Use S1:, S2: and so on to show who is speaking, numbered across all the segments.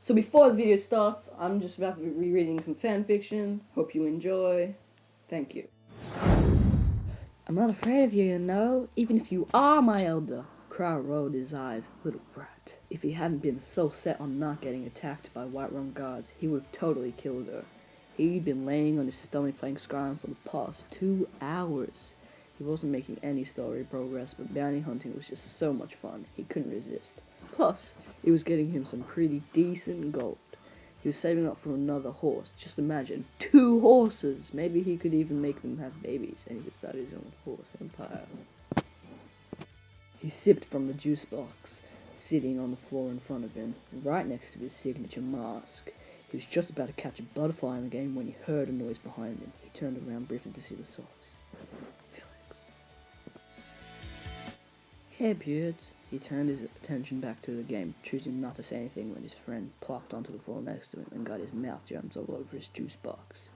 S1: So before the video starts, I'm just about to be rereading some fan fiction. Hope you enjoy. Thank you. I'm not afraid of you, you know, even if you are my elder. Cry rolled his eyes. Little brat. If he hadn't been so set on not getting attacked by Whiterun guards, he would have totally killed her. He'd been laying on his stomach playing Skyrim for the past 2 hours. He wasn't making any story progress, but bounty hunting was just so much fun, he couldn't resist. Plus, it was getting him some pretty decent gold. He was saving up for another horse. Just imagine, 2 horses! Maybe he could even make them have babies, and he could start his own horse empire. He sipped from the juice box, sitting on the floor in front of him, right next to his signature mask. He was just about to catch a butterfly in the game when he heard a noise behind him. He turned around briefly to see the source. Hey, Beards. He turned his attention back to the game, choosing not to say anything when his friend plopped onto the floor next to him and got his mouth germs all over his juice box.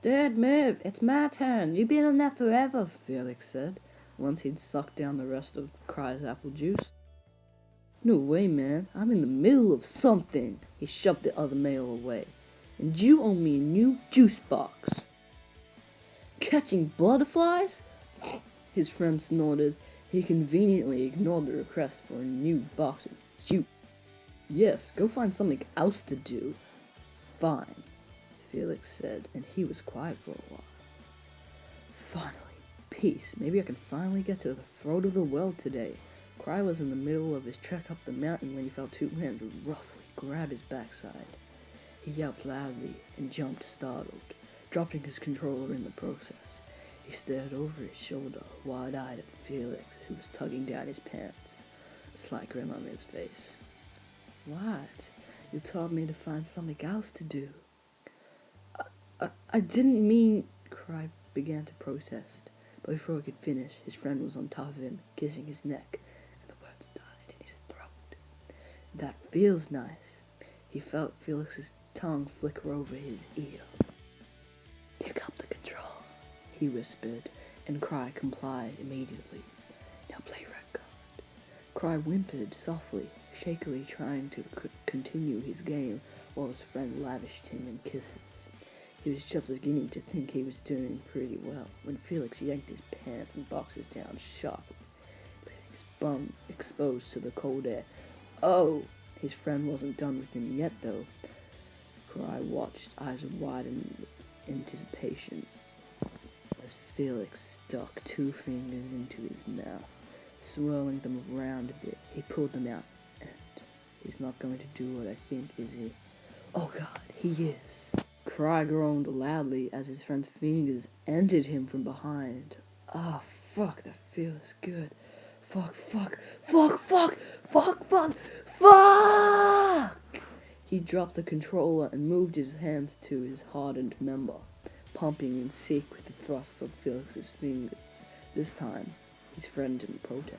S1: Dude, move! It's my turn! You've been on that forever, Felix said, once he'd sucked down the rest of Cry's apple juice. No way, man. I'm in the middle of something. He shoved the other mail away. And you owe me a new juice box. Catching butterflies? His friend snorted. He conveniently ignored the request for a new box of juice. Yes, go find something else to do. Fine, Felix said, and he was quiet for a while. Finally, peace. Maybe I can finally get to the throat of the well today. Cry was in the middle of his trek up the mountain when he felt 2 hands roughly grab his backside. He yelped loudly and jumped startled, dropping his controller in the process. He stared over his shoulder, wide-eyed at Felix, who was tugging down his pants, a slight grin on his face. What? You told me to find something else to do. I didn't mean... Cry began to protest, but before he could finish, his friend was on top of him, kissing his neck, and the words died in his throat. That feels nice. He felt Felix's tongue flicker over his ear. Pick up the control, he whispered, and Cry complied immediately. Now play record. Cry whimpered softly, shakily trying to continue his game while his friend lavished him in kisses. He was just beginning to think he was doing pretty well when Felix yanked his pants and boxers down sharply, leaving his bum exposed to the cold air. Oh! His friend wasn't done with him yet, though. Cry watched, eyes wide in anticipation, as Felix stuck 2 fingers into his mouth, swirling them around a bit. He pulled them out, and he's not going to do what I think, is he? Oh God, he is! Cry groaned loudly as his friend's fingers entered him from behind. Ah, fuck, that feels good. Fuck! He dropped the controller and moved his hands to his hardened member, pumping in sync with the thrusts of Felix's fingers. This time, his friend didn't protest.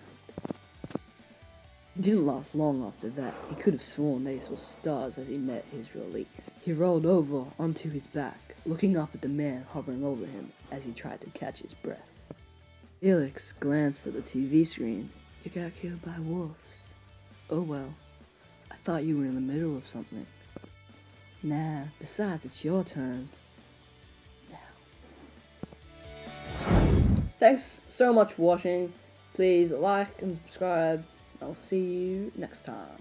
S1: It didn't last long after that. He could have sworn they saw stars as he met his release. He rolled over onto his back, looking up at the man hovering over him as he tried to catch his breath. Felix glanced at the TV screen. You got killed by wolves. Oh well. I thought you were in the middle of something. Nah, besides, it's your turn. Thanks so much for watching. Please like and subscribe. I'll see you next time.